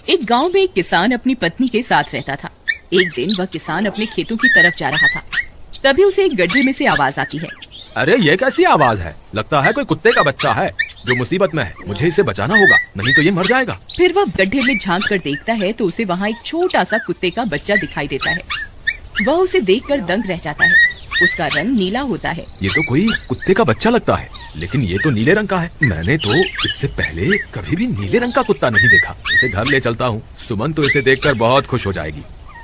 एक गांव में एक किसान अपनी पत्नी के साथ रहता था। एक दिन वह किसान अपने खेतों की तरफ जा रहा था। तभी उसे एक गड्ढे में से आवाज आती है। अरे ये कैसी आवाज है? लगता है कोई कुत्ते का बच्चा है जो मुसीबत में है। मुझे इसे बचाना होगा, नहीं तो ये मर जाएगा। फिर वह गड्ढे में झांक कर देखता है तो उसे वहाँ एक छोटा सा कुत्ते का बच्चा दिखाई देता है। वह उसे देखकर दंग रह जाता है। उसका रंग नीला होता है। ये तो कोई कुत्ते का बच्चा लगता है, लेकिन ये तो नीले रंग का है। मैंने तो इससे पहले कभी भी नीले रंग का कुत्ता नहीं देखा। इसे घर ले चलता हूँ, सुमन तो इसे देखकर बहुत खुश हो जाएगी।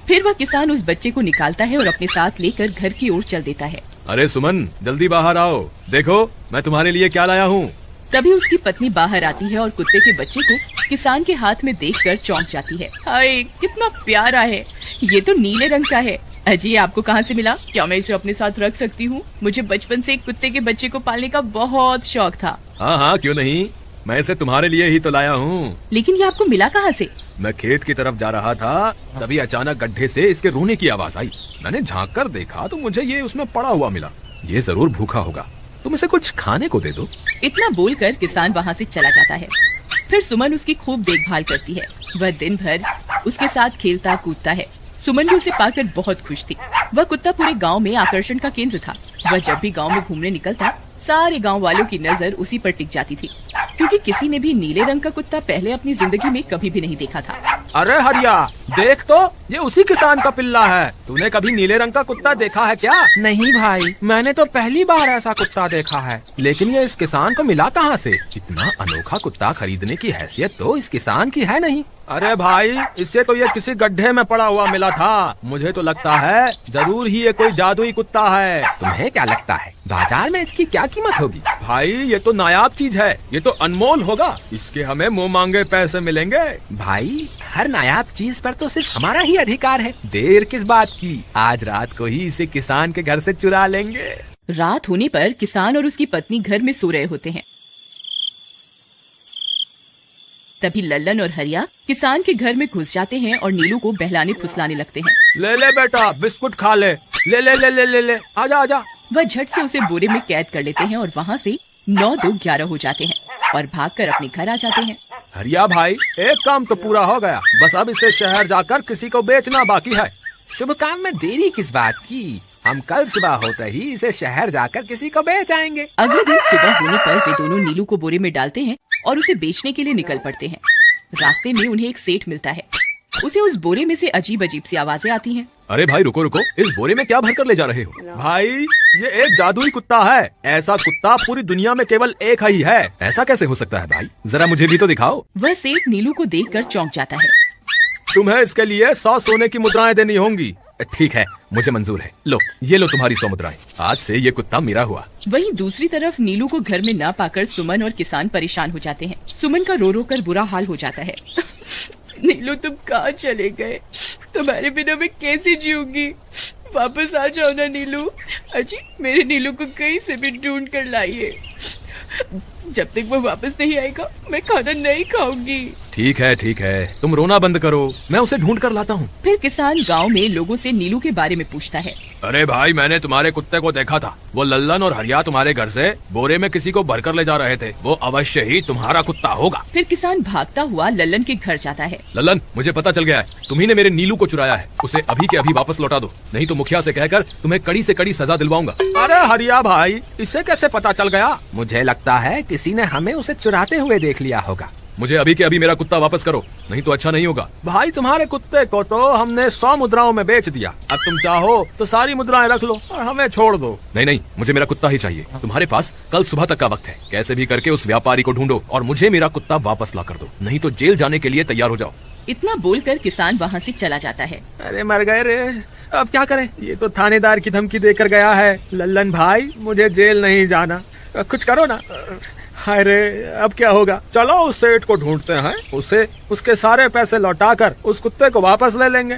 फिर वह किसान उस बच्चे को निकालता है और अपने साथ लेकर घर की ओर चल देता है। अरे सुमन, जल्दी बाहर आओ, देखो मैं तुम्हारे लिए क्या लाया हूँ। तभी उसकी पत्नी बाहर आती है और कुत्ते के बच्चे को किसान के हाथ में देखकर चौंक जाती है। हाय, कितना प्यारा है, ये तो नीले रंग का है। अजी, आपको कहाँ से मिला? क्या मैं इसे अपने साथ रख सकती हूँ? मुझे बचपन से एक कुत्ते के बच्चे को पालने का बहुत शौक था। हाँ हाँ, क्यों नहीं, मैं इसे तुम्हारे लिए ही तो लाया हूँ। लेकिन ये आपको मिला कहाँ से? मैं खेत की तरफ जा रहा था, तभी अचानक गड्ढे से इसके रोने की आवाज आई। मैंने झांक कर देखा तो मुझे ये उसमें पड़ा हुआ मिला। ये जरूर भूखा होगा, तुम इसे कुछ खाने को दे दो। इतना बोलकर किसान वहाँ से चला जाता है। फिर सुमन उसकी खूब देखभाल करती है। वह दिन भर उसके साथ खेलता कूदता है। सुमन भी उसे पाकर बहुत खुश थी। वह कुत्ता पूरे गांव में आकर्षण का केंद्र था। वह जब भी गांव में घूमने निकलता, सारे गांव वालों की नजर उसी पर टिक जाती थी, क्योंकि किसी ने भी नीले रंग का कुत्ता पहले अपनी जिंदगी में कभी भी नहीं देखा था। अरे हरिया, देख तो, ये उसी किसान का पिल्ला है। तूने कभी नीले रंग का कुत्ता देखा है क्या? नहीं भाई, मैंने तो पहली बार ऐसा कुत्ता देखा है। लेकिन ये इस किसान को मिला कहाँ से? इतना अनोखा कुत्ता खरीदने की हैसियत तो इस किसान की है नहीं। अरे भाई, इससे तो ये किसी गड्ढे में पड़ा हुआ मिला था। मुझे तो लगता है जरूर ही ये कोई जादुई कुत्ता है। तुम्हें क्या लगता है बाजार में इसकी क्या कीमत होगी? भाई, ये तो नायाब चीज है, ये तो अनमोल होगा। इसके हमें मुंह मांगे पैसे मिलेंगे। भाई, हर नायाब चीज पर तो सिर्फ हमारा ही अधिकार है। देर किस बात की, आज रात को ही इसे किसान के घर से चुरा लेंगे। रात होने पर किसान और उसकी पत्नी घर में सो रहे होते हैं। तभी लल्लन और हरिया किसान के घर में घुस जाते हैं और नीलू को बहलाने फुसलाने लगते हैं। ले ले बेटा, बिस्कुट खा ले। ले ले ले ले ले ले, आजा आजा। वह झट से उसे बोरे में कैद कर लेते हैं और वहाँ से 9-2-11 हो जाते हैं और भागकर अपने घर आ जाते हैं। हरिया भाई, एक काम तो पूरा हो गया, बस अब इसे शहर जाकर किसी को बेचना बाकी है। शुभ काम में देरी किस बात की? हम कल सुबह होते ही इसे शहर जाकर किसी को बेच आएंगे। अगले दिन सुबह होने पर वे दोनों नीलू को बोरे में डालते हैं और उसे बेचने के लिए निकल पड़ते हैं। रास्ते में उन्हें एक सेठ मिलता है। उसे उस बोरे में से अजीब अजीब सी आवाजें आती हैं। अरे भाई, रुको रुको, इस बोरे में क्या भर कर ले जा रहे हो? भाई, ये एक जादुई कुत्ता है। ऐसा कुत्ता पूरी दुनिया में केवल एक ही है। ऐसा कैसे हो सकता है भाई? जरा मुझे भी तो दिखाओ। वह सेठ नीलू को देखकर चौंक जाता है। तुम्हें इसके लिए 100 सोने की मुद्राएं देनी होंगी। ठीक है, मुझे मंजूर है। लो, ये लो तुम्हारी 100 मुद्राएं। आज से ये कुत्ता मेरा हुआ। वहीं दूसरी तरफ नीलू को घर में न पाकर सुमन और किसान परेशान हो जाते हैं। सुमन का रो रो कर बुरा हाल हो जाता है। नीलू, तुम कहाँ चले गए? तुम्हारे बिना मैं कैसे जीऊंगी? वापस आ जाओ ना नीलू। अजी, मेरे नीलू को कहीं से भी ढूंढ कर लाइए। जब तक वो वापस नहीं आएगा मैं खाना नहीं खाऊंगी। ठीक है, तुम रोना बंद करो, मैं उसे ढूंढ कर लाता हूँ। फिर किसान गांव में लोगों से नीलू के बारे में पूछता है। अरे भाई, मैंने तुम्हारे कुत्ते को देखा था। वो लल्लन और हरिया तुम्हारे घर से बोरे में किसी को भरकर ले जा रहे थे। वो अवश्य ही तुम्हारा कुत्ता होगा। फिर किसान भागता हुआ लल्लन के घर जाता है। लल्लन, मुझे पता चल गया है, तुम्ही ने मेरे नीलू को चुराया है। उसे अभी के अभी वापस लौटा दो, नहीं तो मुखिया से कहकर तुम्हें कड़ी से कड़ी सजा दिलवाऊंगा। अरे हरिया भाई, इसे कैसे पता चल गया? मुझे लगता है किसी ने हमें उसे चुराते हुए देख लिया होगा। मुझे अभी के अभी मेरा कुत्ता वापस करो, नहीं तो अच्छा नहीं होगा। भाई, तुम्हारे कुत्ते को तो हमने 100 मुद्राओं में बेच दिया। अब तुम चाहो तो सारी मुद्राएं रख लो और हमें छोड़ दो। नहीं, मुझे मेरा कुत्ता ही चाहिए। तुम्हारे पास कल सुबह तक का वक्त है। कैसे भी करके उस व्यापारी को ढूंढो और मुझे मेरा कुत्ता वापस ला कर दो, नहीं तो जेल जाने के लिए तैयार हो जाओ। इतना बोलकर किसान वहाँ से चला जाता है। अरे मर गए रे, अब क्या करें? ये तो थानेदार की धमकी देकर गया है। लल्लन भाई, मुझे जेल नहीं जाना, कुछ करो ना। हाय रे, अब क्या होगा? चलो उस सेठ को ढूंढते हैं, उसे उसके सारे पैसे लौटाकर उस कुत्ते को वापस ले लेंगे।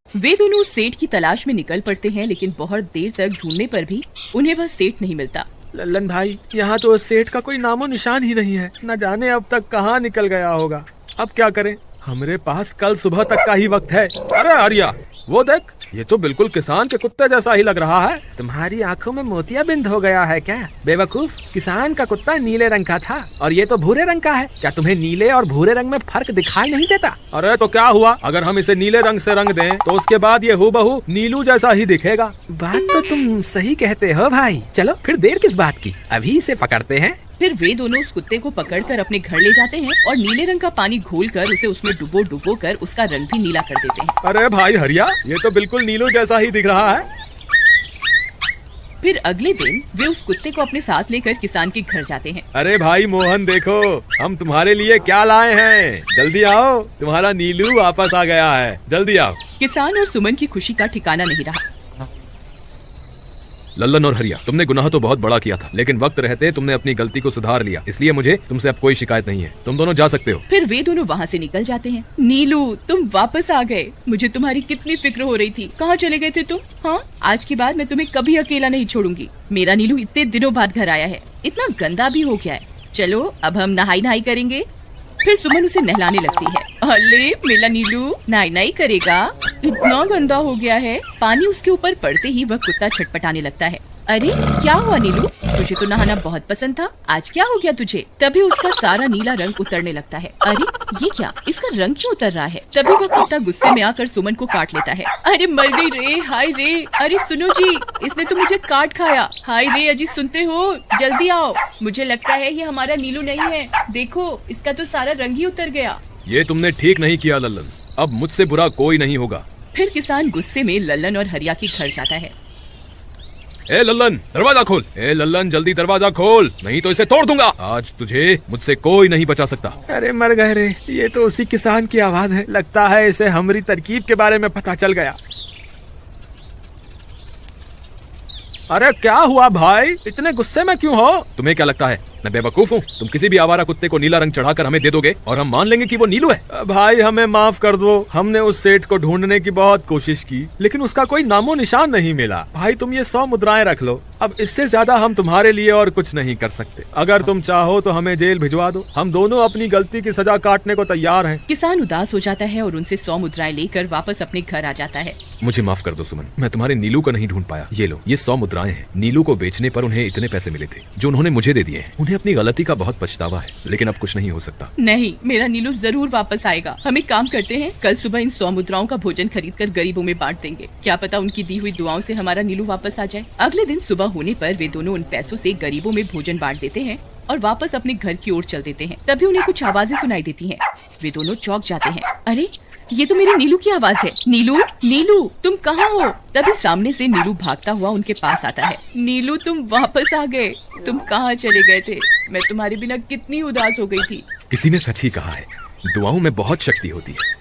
वे दोनों उस सेठ की तलाश में निकल पड़ते हैं, लेकिन बहुत देर तक ढूंढने पर भी उन्हें वह सेठ नहीं मिलता। लल्लन भाई, यहाँ तो उस सेठ का कोई नामो निशान ही नहीं है। न जाने अब तक कहाँ निकल गया होगा। अब क्या करें? हमारे पास कल सुबह तक का ही वक्त है। अरे हरिया, वो देख, ये तो बिल्कुल किसान के कुत्ते जैसा ही लग रहा है। तुम्हारी आंखों में मोतियाबिंद हो गया है क्या बेवकूफ? किसान का कुत्ता नीले रंग का था और ये तो भूरे रंग का है। क्या तुम्हें नीले और भूरे रंग में फर्क दिखाई नहीं देता? अरे तो क्या हुआ, अगर हम इसे नीले रंग से रंग दें तो उसके बाद ये हूबहू नीलू जैसा ही दिखेगा। बात तो तुम सही कहते हो भाई। चलो फिर देर किस बात की, अभी इसे पकड़ते हैं। फिर वे दोनों उस कुत्ते को पकड़कर अपने घर ले जाते हैं और नीले रंग का पानी घोलकर उसे उसमें डुबो कर उसका रंग भी नीला कर देते हैं। अरे भाई हरिया, ये तो बिल्कुल नीलू जैसा ही दिख रहा है। फिर अगले दिन वे उस कुत्ते को अपने साथ लेकर किसान के घर जाते हैं। अरे भाई मोहन, देखो हम तुम्हारे लिए क्या लाए हैं, जल्दी आओ, तुम्हारा नीलू वापस आ गया है, जल्दी आओ। किसान और सुमन की खुशी का ठिकाना नहीं रहा। लल्लन और हरिया, तुमने गुनाह तो बहुत बड़ा किया था, लेकिन वक्त रहते तुमने अपनी गलती को सुधार लिया, इसलिए मुझे तुमसे अब कोई शिकायत नहीं है। तुम दोनों जा सकते हो। फिर वे दोनों वहाँ से निकल जाते हैं। नीलू, तुम वापस आ गए। मुझे तुम्हारी कितनी फिक्र हो रही थी। कहाँ चले गए थे तुम? हाँ, आज के बाद मैं तुम्हें कभी अकेला नहीं छोड़ूंगी। मेरा नीलू इतने दिनों बाद घर आया है, इतना गंदा भी हो गया है। चलो अब हम नहाई करेंगे। फिर सुमन उसे नहलाने लगती है। अरे मेरा नीलू नहाई करेगा, इतना गंदा हो गया है। पानी उसके ऊपर पड़ते ही वह कुत्ता छटपटाने लगता है। अरे क्या हुआ नीलू, तुझे तो नहाना बहुत पसंद था, आज क्या हो गया तुझे? तभी उसका सारा नीला रंग उतरने लगता है। अरे ये क्या, इसका रंग क्यों उतर रहा है? तभी वह कुत्ता गुस्से में आकर सुमन को काट लेता है। अरे मर गई रे, हाय रे। अरे सुनो जी, इसने तो मुझे काट खाया। हाय रे अजी, सुनते हो? जल्दी आओ, मुझे लगता है ये हमारा नीलू नहीं है। देखो इसका तो सारा रंग ही उतर गया। ये तुमने ठीक नहीं किया लल्लन, अब मुझसे बुरा कोई नहीं होगा। फिर किसान गुस्से में लल्लन और हरिया के घर जाता है। ए लल्लन, दरवाजा खोल। ए लल्लन, जल्दी दरवाजा खोल, नहीं तो इसे तोड़ दूंगा। आज तुझे मुझसे कोई नहीं बचा सकता। अरे मर गए रे, ये तो उसी किसान की आवाज है। लगता है इसे हमारी तरकीब के बारे में पता चल गया। अरे क्या हुआ भाई, इतने गुस्से में क्यों हो? तुम्हें क्या लगता है मैं बेवकूफ हूँ? तुम किसी भी आवारा कुत्ते को नीला रंग चढ़ाकर हमें दे दोगे और हम मान लेंगे कि वो नीलू है। भाई हमें माफ कर दो, हमने उस सेठ को ढूंढने की बहुत कोशिश की, लेकिन उसका कोई नामो निशान नहीं मिला। भाई तुम ये 100 मुद्राएं रख लो, अब इससे ज्यादा हम तुम्हारे लिए और कुछ नहीं कर सकते। अगर तुम चाहो तो हमें जेल भिजवा दो, हम दोनों अपनी गलती की सजा काटने को तैयार हैं। किसान उदास हो जाता है और उनसे 100 मुद्राएं लेकर वापस अपने घर आ जाता है। मुझे माफ कर दो सुमन, मैं तुम्हारे नीलू को नहीं ढूंढ पाया। ये लो, ये 100 मुद्राएं हैं। नीलू को बेचने पर उन्हें इतने पैसे मिले थे जो उन्होंने मुझे दे दिए हैं। उन्हें अपनी गलती का बहुत पछतावा है, लेकिन अब कुछ नहीं हो सकता। नहीं, मेरा नीलू जरूर वापस आएगा। हम एक काम करते हैं, कल सुबह इन 100 मुद्राओं का भोजन खरीदकर गरीबों में बांट देंगे। क्या पता उनकी दी हुई दुआओं से हमारा नीलू वापस आ जाए। अगले दिन सुबह होने पर वे दोनों उन पैसों से गरीबों में भोजन बांट देते हैं और वापस अपने घर की ओर चल देते हैं। तभी उन्हें कुछ आवाजें सुनाई देती हैं। वे दोनों चौंक जाते हैं। अरे ये तो मेरे नीलू की आवाज है। नीलू, नीलू तुम कहाँ हो? तभी सामने से नीलू भागता हुआ उनके पास आता है। नीलू तुम वापस आ गए, तुम कहाँ चले गए थे? मैं तुम्हारे बिना कितनी उदास हो गई थी। किसी ने सच ही कहा है, दुआओं में बहुत शक्ति होती है।